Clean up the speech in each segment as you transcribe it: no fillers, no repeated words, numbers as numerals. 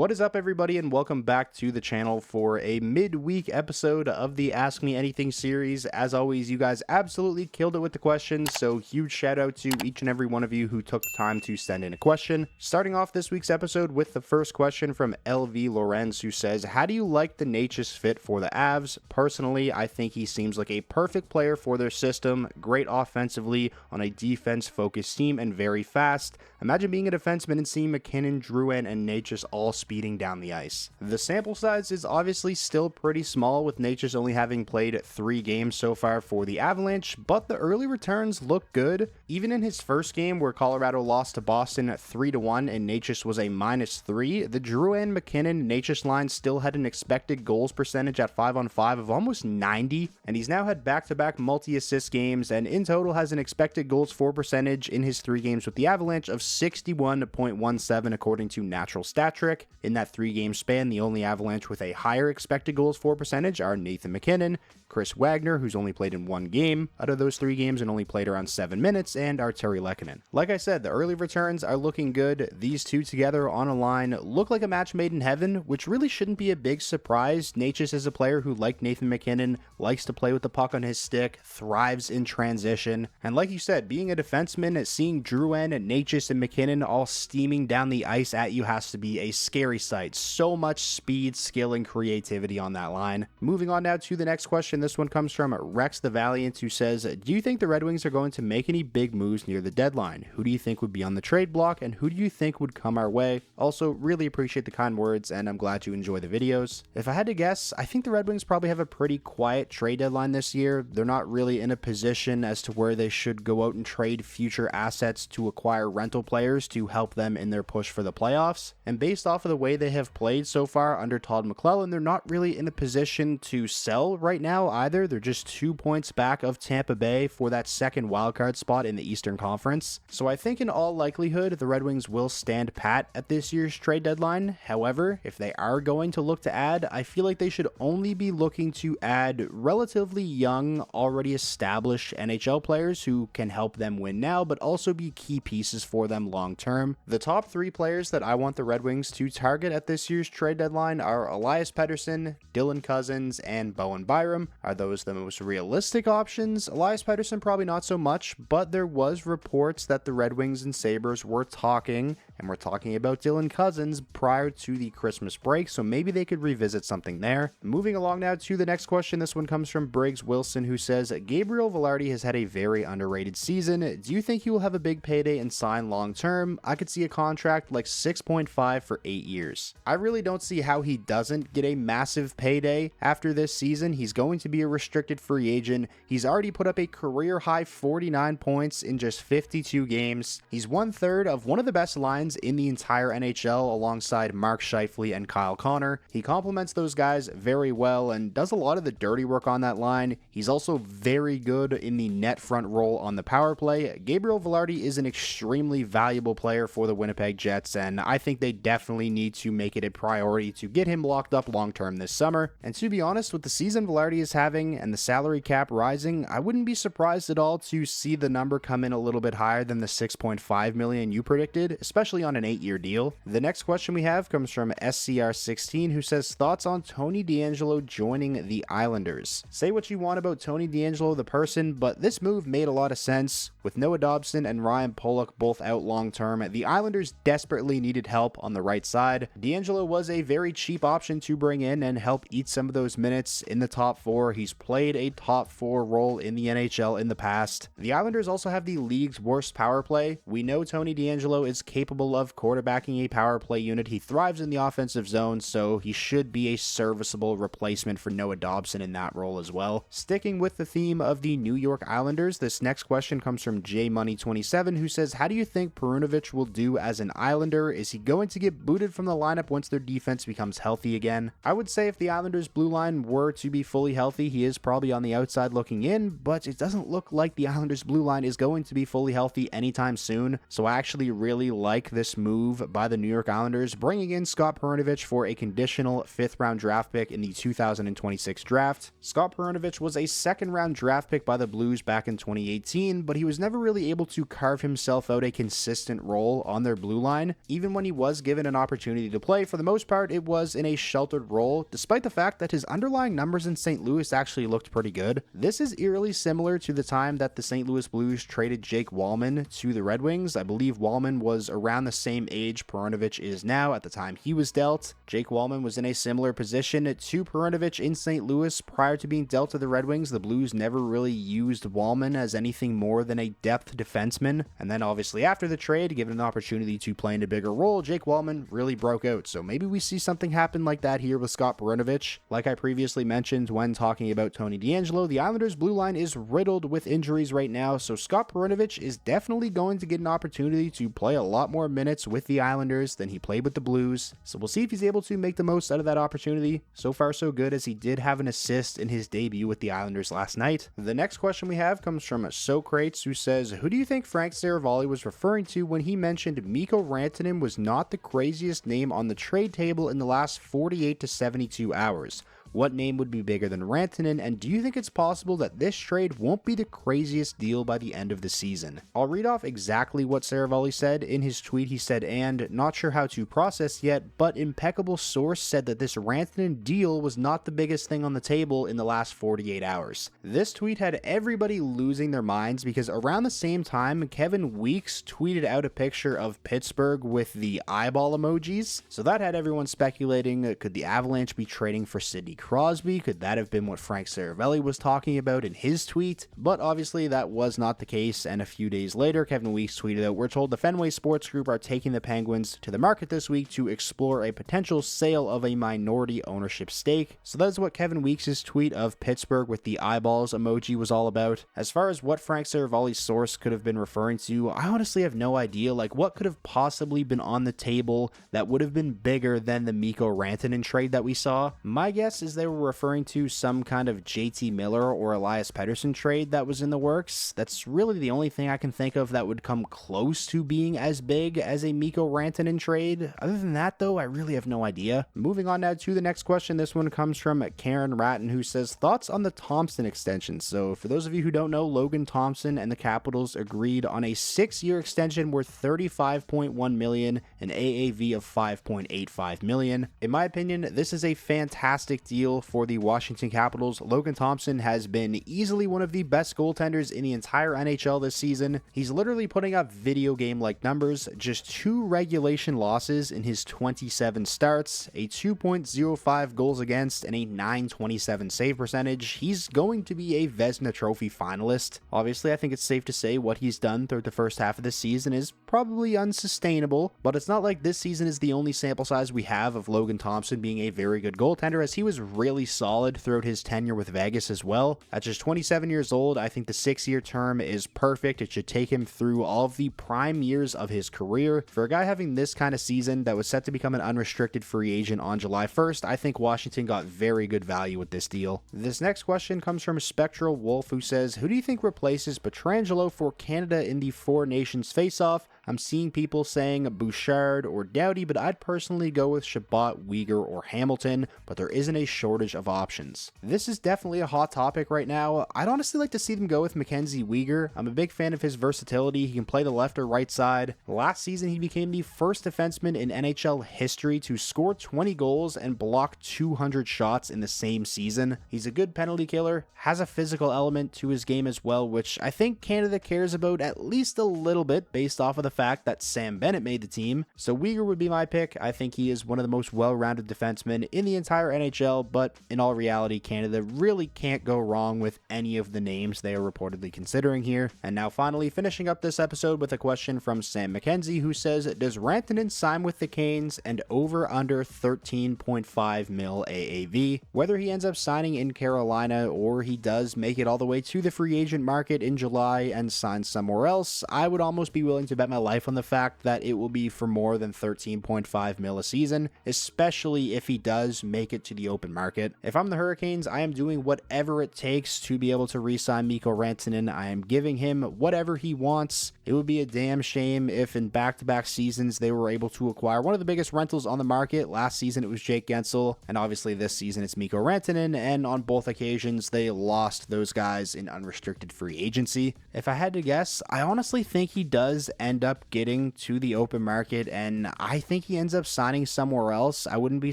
What is up, everybody, and welcome back to the channel for a midweek episode of the Ask Me Anything series. As always, you guys absolutely killed it with the questions, so huge shout out to each and every one of you who took the time to send in a question. Starting off this week's episode with the first question from LV Lorenz, who says, how do you like the Necas fit for the Avs? Personally, I think he seems like a perfect player for their system, great offensively on a defense-focused team, and very fast. Imagine being a defenseman and seeing McKinnon, Drouin, and Necas all speeding down the ice. The sample size is obviously still pretty small, with Necas only having played 3 games so far for the Avalanche, but the early returns look good. Even in his first game where Colorado lost to Boston 3-1 and Necas was a -3, the Drouin, McKinnon, Necas line still had an expected goals percentage at 5-on-5 of almost 90, and he's now had back-to-back multi-assist games, and in total has an expected goals for percentage in his 3 games with the Avalanche of 61.17 according to Natural Stat Trick. In that 3-game span, the only Avalanche with a higher expected goals for percentage are Nathan McKinnon, Chris Wagner, who's only played in 1 game out of those 3 games and only played around 7 minutes, and Arturi Lehkonen. Like I said, the early returns are looking good. These two together on a line look like a match made in heaven, which really shouldn't be a big surprise. Necas is a player who, like Nathan McKinnon, likes to play with the puck on his stick, thrives in transition, and like you said, being a defenseman, seeing Drouin, Necas, and McKinnon all steaming down the ice at you has to be a scary sight. So much speed, skill, and creativity on that line. Moving on now to the next question. This one comes from Rex the Valiant, who says, do you think the Red Wings are going to make any big moves near the deadline? Who do you think would be on the trade block, and who do you think would come our way? Also, really appreciate the kind words, and I'm glad you enjoy the videos. If I had to guess, I think the Red Wings probably have a pretty quiet trade deadline this year. They're not really in a position as to where they should go out and trade future assets to acquire rental players to help them in their push for the playoffs. And based off of the way they have played so far under Todd McLellan, they're not really in a position to sell right now either. They're just 2 points back of Tampa Bay for that second wildcard spot in the Eastern Conference. So I think in all likelihood, the Red Wings will stand pat at this year's trade deadline. However, if they are going to look to add, I feel like they should only be looking to add relatively young, already established NHL players who can help them win now, but also be key pieces for them long term. The top 3 players that I want the Red Wings to target at this year's trade deadline are Elias Pettersson, Dylan Cousins, and Bowen Byram. Are those the most realistic options? Elias Pettersson probably not so much, but there was reports that the Red Wings and Sabres were talking, and we're talking about Dylan Cousins prior to the Christmas break, so maybe they could revisit something there. Moving along now to the next question. This one comes from Briggs Wilson, who says, Gabriel Vilardi has had a very underrated season. Do you think he will have a big payday and sign long term? I could see a contract like 6.5 for 8 years. I really don't see how he doesn't get a massive payday after this season. He's going to be a restricted free agent. He's already put up a career high 49 points in just 52 games. He's 1/3 of one of the best lines in the entire NHL alongside Mark Scheifele and Kyle Connor. He complements those guys very well and does a lot of the dirty work on that line. He's also very good in the net front role on the power play. Gabriel Vilardi is an extremely valuable player for the Winnipeg Jets, and I think they definitely need to make it a priority to get him locked up long term this summer. And to be honest, with the season Vilardi is having and the salary cap rising, I wouldn't be surprised at all to see the number come in a little bit higher than the $6.5 million you predicted, especially on an 8-year deal. The next question we have comes from SCR16, who says, thoughts on Tony DeAngelo joining the Islanders? Say what you want about Tony DeAngelo the person, but this move made a lot of sense. With Noah Dobson and Ryan Pulock both out long term, the Islanders desperately needed help on the right side. DeAngelo was a very cheap option to bring in and help eat some of those minutes in the top 4. He's played a top 4 role in the NHL in the past. The Islanders also have the league's worst power play. We know Tony DeAngelo is capable of quarterbacking a power play unit. He thrives in the offensive zone, so he should be a serviceable replacement for Noah Dobson in that role as well. Sticking with the theme of the New York Islanders, this next question comes from JMoney27, who says, how do you think Perunovich will do as an Islander? Is he going to get booted from the lineup once their defense becomes healthy again? I would say if the Islanders blue line were to be fully healthy, he is probably on the outside looking in, but it doesn't look like the Islanders blue line is going to be fully healthy anytime soon. So I actually really like like this move by the New York Islanders, bringing in Scott Perunovich for a conditional 5th-round draft pick in the 2026 draft. Scott Perunovich was a 2nd-round draft pick by the Blues back in 2018, but he was never really able to carve himself out a consistent role on their blue line. Even when he was given an opportunity to play, for the most part, it was in a sheltered role, despite the fact that his underlying numbers in St. Louis actually looked pretty good. This is eerily similar to the time that the St. Louis Blues traded Jake Wallman to the Red Wings. I believe Wallman was around the same age Perunovich is now at the time he was dealt. Jake Wallman was in a similar position to Perunovich in St. Louis prior to being dealt to the Red Wings. The Blues never really used Wallman as anything more than a depth defenseman, and then obviously after the trade, given an opportunity to play in a bigger role, Jake Wallman really broke out. So maybe we see something happen like that here with Scott Perunovich. Like I previously mentioned when talking about Tony DeAngelo, the Islanders' blue line is riddled with injuries right now, so Scott Perunovich is definitely going to get an opportunity to play a lot more minutes with the Islanders than he played with the Blues. So we'll see if he's able to make the most out of that opportunity. So far so good, as he did have an assist in his debut with the Islanders last night. The next question we have comes from Socrates, who says, who do you think Frank Seravalli was referring to when he mentioned Mikko Rantanen was not the craziest name on the trade table in the last 48 to 72 hours? What name would be bigger than Rantanen, and do you think it's possible that this trade won't be the craziest deal by the end of the season? I'll read off exactly what Seravalli said. In his tweet, he said, and not sure how to process yet, but impeccable source said that this Rantanen deal was not the biggest thing on the table in the last 48 hours. This tweet had everybody losing their minds because around the same time, Kevin Weeks tweeted out a picture of Pittsburgh with the eyeball emojis. So that had everyone speculating, could the Avalanche be trading for Sidney Crosby? Could that have been what Frank Seravalli was talking about in his tweet? But obviously that was not the case, and a few days later, Kevin Weeks tweeted out, we're told the Fenway Sports Group are taking the Penguins to the market this week to explore a potential sale of a minority ownership stake. So that is what Kevin Weeks' tweet of Pittsburgh with the eyeballs emoji was all about. As far as what Frank Seravalli's source could have been referring to, I honestly have no idea. Like, what could have possibly been on the table that would have been bigger than the Mikko Rantanen trade that we saw? My guess is they were referring to some kind of JT Miller or Elias Pettersson trade that was in the works. That's really the only thing I can think of that would come close to being as big as a Mikko Rantanen trade. Other than that, though, I really have no idea. Moving on now to the next question. This one comes from Karen Ratton, who says, thoughts on the Thompson extension? So for those of you who don't know, Logan Thompson and the Capitals agreed on a 6-year extension worth $35.1 million, an AAV of $5.85 million. In my opinion, this is a fantastic deal for the Washington Capitals. Logan Thompson has been easily one of the best goaltenders in the entire NHL this season. He's literally putting up video game-like numbers, just 2 regulation losses in his 27 starts, a 2.05 goals against, and a .927 save percentage. He's going to be a Vezina Trophy finalist. Obviously, I think it's safe to say what he's done throughout the first half of the season is probably unsustainable, but it's not like this season is the only sample size we have of Logan Thompson being a very good goaltender, as he was really solid throughout his tenure with Vegas as well. At just 27 years old, I think the 6-year term is perfect. It should take him through all of the prime years of his career. For a guy having this kind of season that was set to become an unrestricted free agent on July 1st, I think Washington got very good value with this deal. This next question comes from Spectral Wolf, who says, who do you think replaces Pietrangelo for Canada in the Four Nations face-off? I'm seeing people saying Bouchard or Doughty, but I'd personally go with Chabot, Weegar, or Hamilton, but there isn't a shortage of options. This is definitely a hot topic right now. I'd honestly like to see them go with Mackenzie Weegar. I'm a big fan of his versatility. He can play the left or right side. Last season, he became the first defenseman in NHL history to score 20 goals and block 200 shots in the same season. He's a good penalty killer, has a physical element to his game as well, which I think Canada cares about at least a little bit based off of the fact that Sam Bennett made the team. So Weegar would be my pick. I think he is one of the most well-rounded defensemen in the entire NHL, but in all reality, Canada really can't go wrong with any of the names they are reportedly considering here. And now finally, finishing up this episode with a question from Sam McKenzie, who says, does Rantanen sign with the Canes and over under 13.5 mil AAV? Whether he ends up signing in Carolina or he does make it all the way to the free agent market in July and sign somewhere else, I would almost be willing to bet my life on the fact that it will be for more than 13.5 mil a season, especially if he does make it to the open market. If I'm the Hurricanes, I am doing whatever it takes to be able to re-sign Mikko Rantanen. I am giving him whatever he wants. It would be a damn shame if in back-to-back seasons they were able to acquire one of the biggest rentals on the market. Last season it was Jake Gensel, and obviously this season it's Mikko Rantanen, and on both occasions they lost those guys in unrestricted free agency. If I had to guess, I honestly think he does end up getting to the open market, and I think he ends up signing somewhere else. I wouldn't be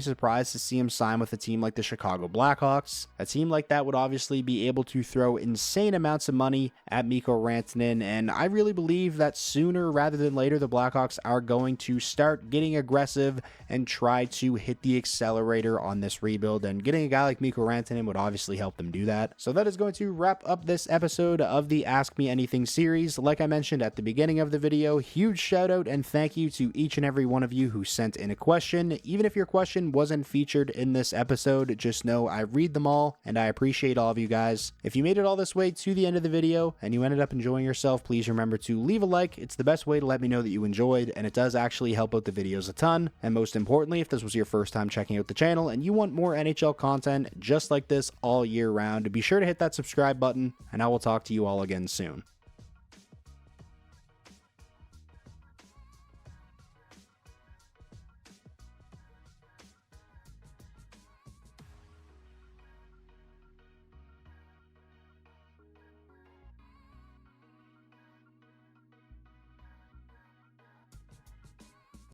surprised to see him sign with a team like the Chicago Blackhawks. A team like that would obviously be able to throw insane amounts of money at Mikko Rantanen, and I really believe that sooner rather than later the Blackhawks are going to start getting aggressive and try to hit the accelerator on this rebuild, and getting a guy like Mikko Rantanen would obviously help them do that. So that is going to wrap up this episode of the Ask Me Anything series. Like I mentioned at the beginning of the video, huge shout out and thank you to each and every one of you who sent in a question. Even if your question wasn't featured in this episode, just know I read them all and I appreciate all of you guys. If you made it all this way to the end of the video and you ended up enjoying yourself, please remember to leave a like. It's the best way to let me know that you enjoyed, and it does actually help out the videos a ton. And most importantly, if this was your first time checking out the channel and you want more NHL content just like this all year round, be sure to hit that subscribe button, and I will talk to you all again soon.